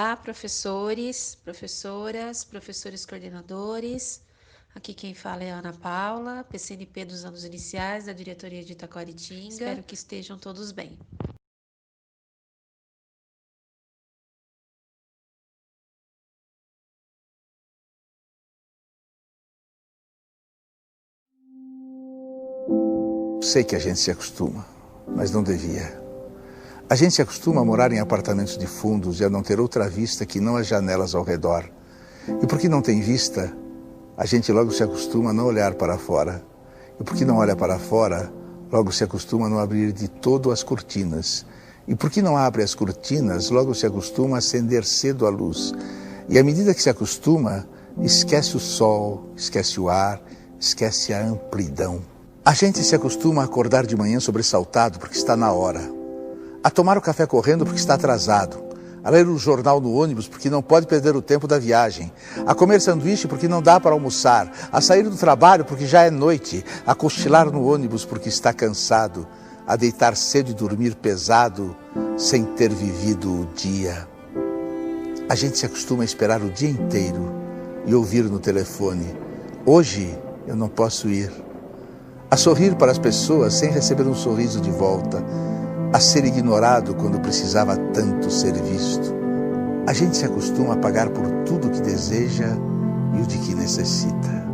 Olá, professores, professoras, professores coordenadores. Aqui quem fala é a Ana Paula, PCNP dos anos iniciais da diretoria de Itaquaritinga. Espero que estejam todos bem. Sei que a gente se acostuma, mas não devia. A gente se acostuma a morar em apartamentos de fundos e a não ter outra vista que não as janelas ao redor. E porque não tem vista, a gente logo se acostuma a não olhar para fora. E porque não olha para fora, logo se acostuma a não abrir de todo as cortinas. E porque não abre as cortinas, logo se acostuma a acender cedo a luz. E à medida que se acostuma, esquece o sol, esquece o ar, esquece a amplidão. A gente se acostuma a acordar de manhã sobressaltado porque está na hora, a tomar o café correndo porque está atrasado, a ler o jornal no ônibus porque não pode perder o tempo da viagem, a comer sanduíche porque não dá para almoçar, a sair do trabalho porque já é noite, a cochilar no ônibus porque está cansado, a deitar cedo e dormir pesado sem ter vivido o dia. A gente se acostuma a esperar o dia inteiro e ouvir no telefone: hoje eu não posso ir. A sorrir para as pessoas sem receber um sorriso de volta, a ser ignorado quando precisava tanto ser visto. A gente se acostuma a pagar por tudo que deseja e o de que necessita.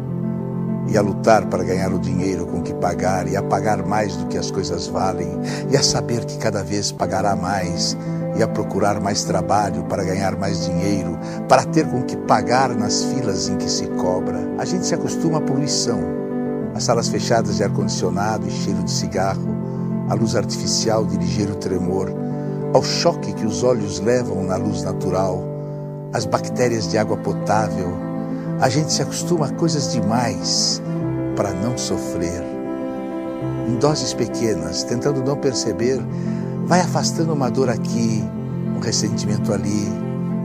E a lutar para ganhar o dinheiro com que pagar, e a pagar mais do que as coisas valem, e a saber que cada vez pagará mais, e a procurar mais trabalho para ganhar mais dinheiro, para ter com que pagar nas filas em que se cobra. A gente se acostuma à poluição, as salas fechadas de ar-condicionado e cheiro de cigarro, a luz artificial de ligeiro tremor, ao choque que os olhos levam na luz natural, as bactérias de água potável. A gente se acostuma a coisas demais para não sofrer. Em doses pequenas, tentando não perceber, vai afastando uma dor aqui, um ressentimento ali,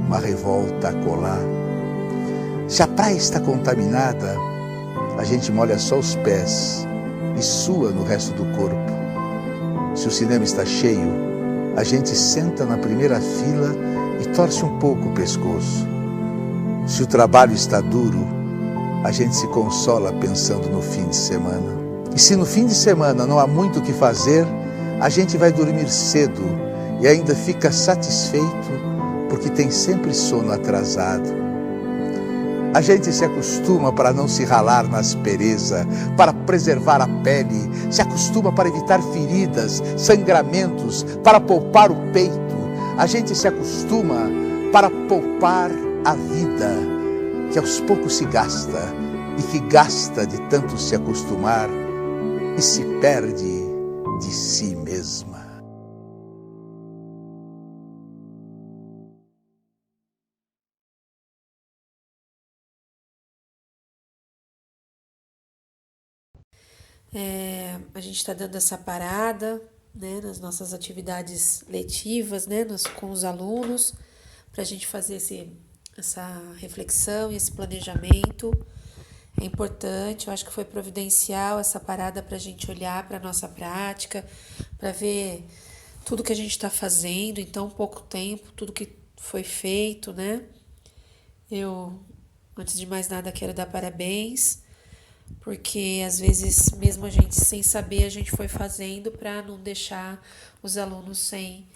uma revolta acolá. Se a praia está contaminada, a gente molha só os pés e sua no resto do corpo. Se o cinema está cheio, a gente senta na primeira fila e torce um pouco o pescoço. Se o trabalho está duro, a gente se consola pensando no fim de semana. E se no fim de semana não há muito o que fazer, a gente vai dormir cedo e ainda fica satisfeito porque tem sempre sono atrasado. A gente se acostuma para não se ralar na aspereza, para preservar a pele, se acostuma para evitar feridas, sangramentos, para poupar o peito. A gente se acostuma para poupar a vida, que aos poucos se gasta, e que gasta de tanto se acostumar e se perde de si mesma. A gente está dando essa parada, né, nas nossas atividades letivas, né, com os alunos, para a gente fazer essa reflexão e esse planejamento. É importante, eu acho que foi providencial essa parada para a gente olhar para a nossa prática, para ver tudo que a gente está fazendo em tão pouco tempo, tudo que foi feito, né? Eu, antes de mais nada, quero dar parabéns, porque às vezes, mesmo a gente sem saber, a gente foi fazendo para não deixar os alunos sem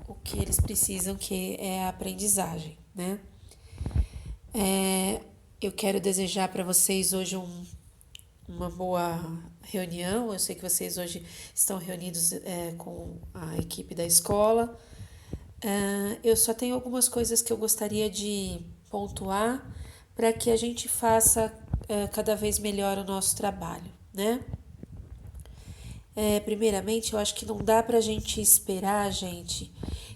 o que eles precisam, que é a aprendizagem, né? Eu quero desejar para vocês hoje uma boa reunião. Eu sei que vocês hoje estão reunidos com a equipe da escola. Eu só tenho algumas coisas que eu gostaria de pontuar para que a gente faça cada vez melhor o nosso trabalho, né? Primeiramente, eu acho que não dá para a gente esperar, gente,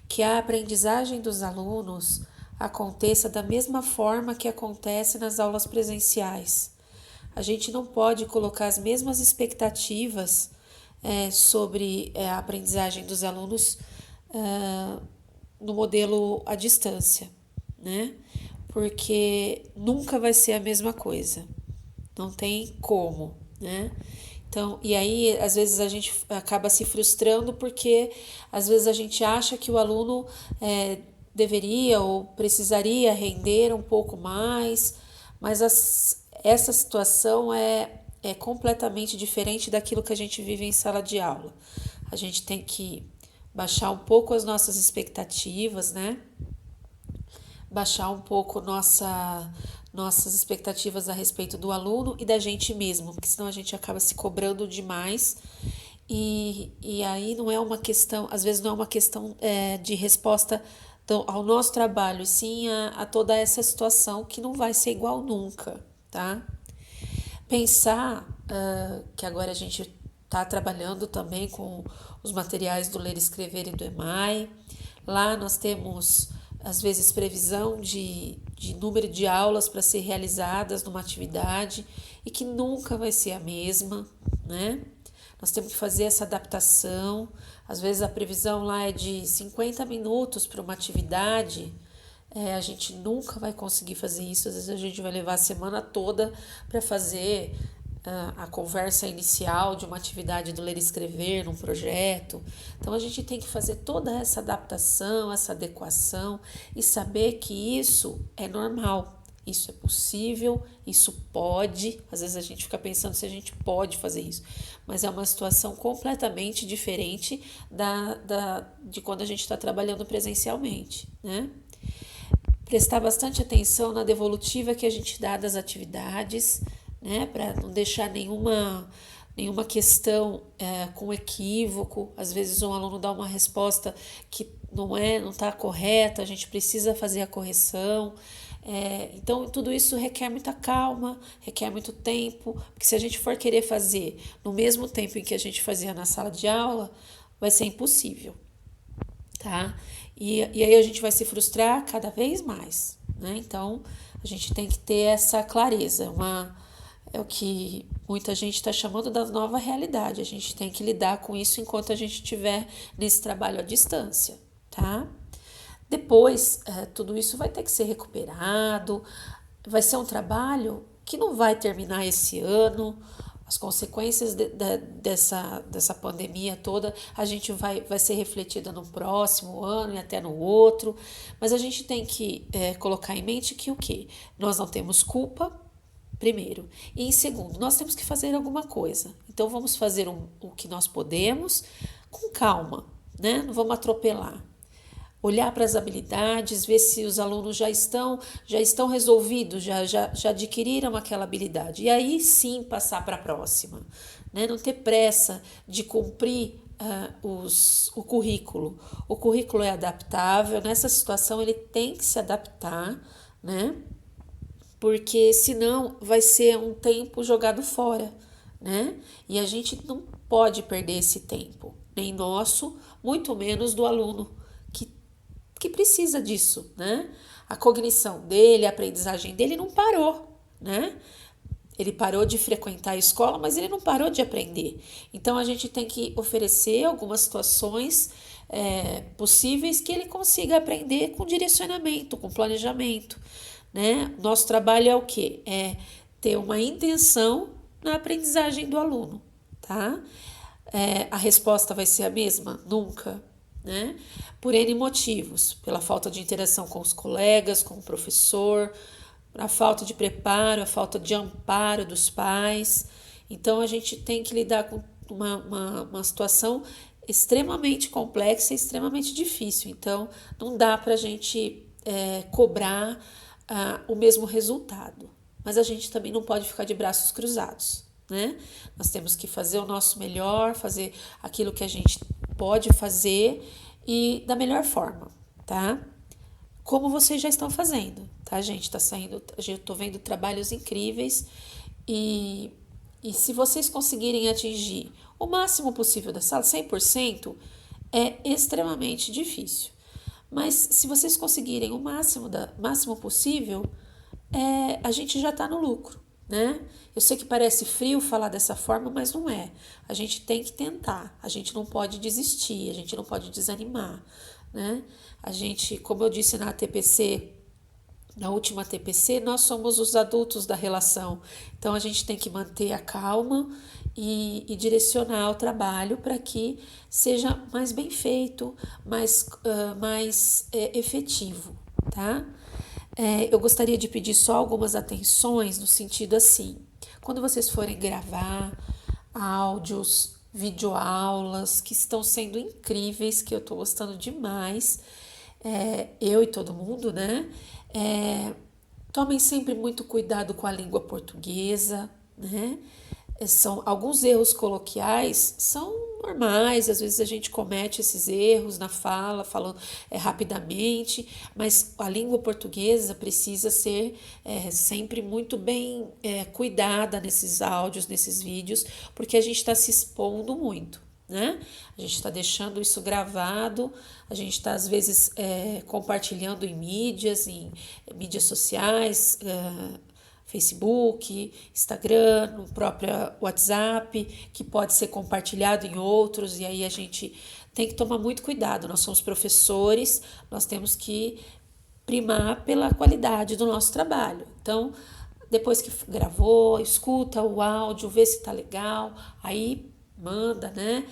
que a aprendizagem dos alunos aconteça da mesma forma que acontece nas aulas presenciais. A gente não pode colocar as mesmas expectativas sobre a aprendizagem dos alunos no modelo à distância, né? Porque nunca vai ser a mesma coisa, não tem como, né? Então, e aí, às vezes a gente acaba se frustrando porque às vezes a gente acha que o aluno deveria ou precisaria render um pouco mais, mas essa situação é completamente diferente daquilo que a gente vive em sala de aula. A gente tem que baixar um pouco as nossas expectativas, né? Baixar um pouco nossas expectativas a respeito do aluno e da gente mesmo, porque senão a gente acaba se cobrando demais e aí não é uma questão, às vezes não é uma questão de resposta ao nosso trabalho, e sim a toda essa situação que não vai ser igual nunca, tá? Pensar que agora a gente está trabalhando também com os materiais do Ler, Escrever e do EMAI. Lá nós temos, às vezes, previsão de número de aulas para ser realizadas numa atividade e que nunca vai ser a mesma, né? Nós temos que fazer essa adaptação. Às vezes a previsão lá é de 50 minutos para uma atividade. A gente nunca vai conseguir fazer isso. Às vezes a gente vai levar a semana toda para fazer a conversa inicial de uma atividade do Ler e Escrever, num projeto. Então a gente tem que fazer toda essa adaptação, essa adequação e saber que isso é normal. Isso é possível, isso pode. Às vezes a gente fica pensando se a gente pode fazer isso, mas é uma situação completamente diferente de quando a gente está trabalhando presencialmente, né? Prestar bastante atenção na devolutiva que a gente dá das atividades, né? Para não deixar nenhuma questão com equívoco. Às vezes um aluno dá uma resposta que não está correta, a gente precisa fazer a correção. Então, tudo isso requer muita calma, requer muito tempo, porque se a gente for querer fazer no mesmo tempo em que a gente fazia na sala de aula, vai ser impossível, tá? E aí a gente vai se frustrar cada vez mais, né? Então, a gente tem que ter essa clareza, é o que muita gente está chamando da nova realidade. A gente tem que lidar com isso enquanto a gente estiver nesse trabalho à distância, tá? Depois, tudo isso vai ter que ser recuperado, vai ser um trabalho que não vai terminar esse ano. As consequências dessa pandemia toda, a gente vai ser refletida no próximo ano e até no outro, mas a gente tem que colocar em mente que o quê? Nós não temos culpa, primeiro, e em segundo, nós temos que fazer alguma coisa. Então vamos fazer o que nós podemos com calma, né? Não vamos atropelar. Olhar para as habilidades, ver se os alunos já estão resolvidos, já adquiriram aquela habilidade. E aí sim passar para a próxima, né? Não ter pressa de cumprir o currículo. O currículo é adaptável, nessa situação ele tem que se adaptar, né? Porque senão vai ser um tempo jogado fora, né? E a gente não pode perder esse tempo, nem nosso, muito menos do aluno, que precisa disso, né? A cognição dele, a aprendizagem dele não parou, né? Ele parou de frequentar a escola, mas ele não parou de aprender. Então, a gente tem que oferecer algumas situações possíveis que ele consiga aprender com direcionamento, com planejamento, né? Nosso trabalho é o quê? É ter uma intenção na aprendizagem do aluno, tá? A resposta vai ser a mesma? Nunca. Né? Por N motivos, pela falta de interação com os colegas, com o professor, a falta de preparo, a falta de amparo dos pais. Então a gente tem que lidar com uma situação extremamente complexa e extremamente difícil. Então não dá para a gente cobrar o mesmo resultado, mas a gente também não pode ficar de braços cruzados, né? Nós temos que fazer o nosso melhor, fazer aquilo que a gente pode fazer e da melhor forma, tá? Como vocês já estão fazendo, tá, gente? Eu tô vendo trabalhos incríveis e se vocês conseguirem atingir o máximo possível da sala, 100%, é extremamente difícil. Mas se vocês conseguirem o máximo possível, a gente já está no lucro, né? Eu sei que parece frio falar dessa forma, mas não é. A gente tem que tentar, a gente não pode desistir, a gente não pode desanimar, né? A gente, como eu disse na ATPC na última TPC, nós somos os adultos da relação. Então a gente tem que manter a calma e direcionar o trabalho para que seja mais bem feito, mais efetivo, tá? Eu gostaria de pedir só algumas atenções no sentido assim, quando vocês forem gravar áudios, videoaulas que estão sendo incríveis, que eu estou gostando demais, eu e todo mundo, né? Tomem sempre muito cuidado com a língua portuguesa, né? Alguns erros coloquiais são normais, às vezes a gente comete esses erros na fala, falando rapidamente, mas a língua portuguesa precisa ser sempre muito bem cuidada nesses áudios, nesses vídeos, porque a gente está se expondo muito, né? A gente está deixando isso gravado, a gente está às vezes compartilhando em mídias sociais, Facebook, Instagram, no próprio WhatsApp, que pode ser compartilhado em outros, e aí a gente tem que tomar muito cuidado. Nós somos professores, nós temos que primar pela qualidade do nosso trabalho. Então, depois que gravou, escuta o áudio, vê se tá legal, aí manda, né?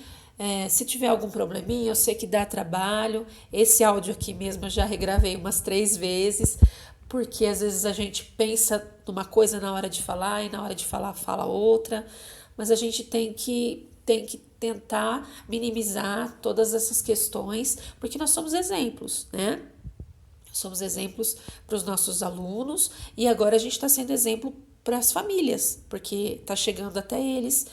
Se tiver algum probleminha, eu sei que dá trabalho. Esse áudio aqui mesmo eu já regravei umas 3 vezes, porque às vezes a gente pensa numa coisa na hora de falar e na hora de falar fala outra, mas a gente tem que tentar minimizar todas essas questões, porque nós somos exemplos, né? Somos exemplos para os nossos alunos e agora a gente está sendo exemplo para as famílias, porque está chegando até eles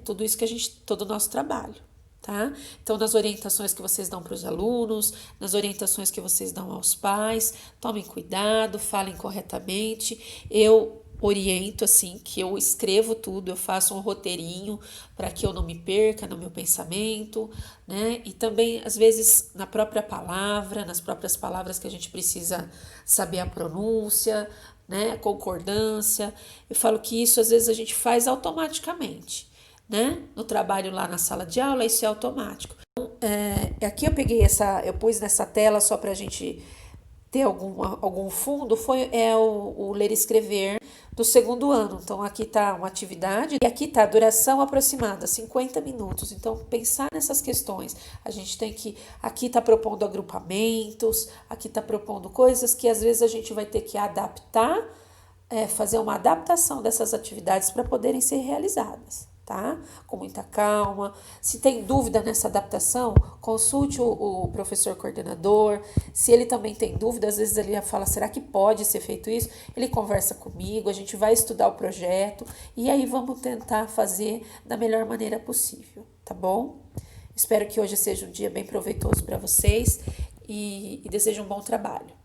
tudo isso todo o nosso trabalho. Tá? Então, nas orientações que vocês dão para os alunos, nas orientações que vocês dão aos pais, tomem cuidado, falem corretamente. Eu oriento assim, que eu escrevo tudo, eu faço um roteirinho para que eu não me perca no meu pensamento, né? E também, às vezes, na própria palavra, nas próprias palavras que a gente precisa saber a pronúncia, né? A concordância. Eu falo que isso, às vezes, a gente faz automaticamente. Né? No trabalho lá na sala de aula, isso é automático. Então, aqui eu pus nessa tela só para a gente ter algum fundo, o ler e escrever do 2º ano. Então, aqui está uma atividade e aqui está a duração aproximada, 50 minutos. Então, pensar nessas questões. A gente tem que, aqui está propondo agrupamentos, aqui está propondo coisas que às vezes a gente vai ter que adaptar, fazer uma adaptação dessas atividades para poderem ser realizadas. Tá? Com muita calma. Se tem dúvida nessa adaptação, consulte o professor coordenador. Se ele também tem dúvida, às vezes ele fala, será que pode ser feito isso? Ele conversa comigo, a gente vai estudar o projeto e aí vamos tentar fazer da melhor maneira possível, tá bom? Espero que hoje seja um dia bem proveitoso para vocês e desejo um bom trabalho.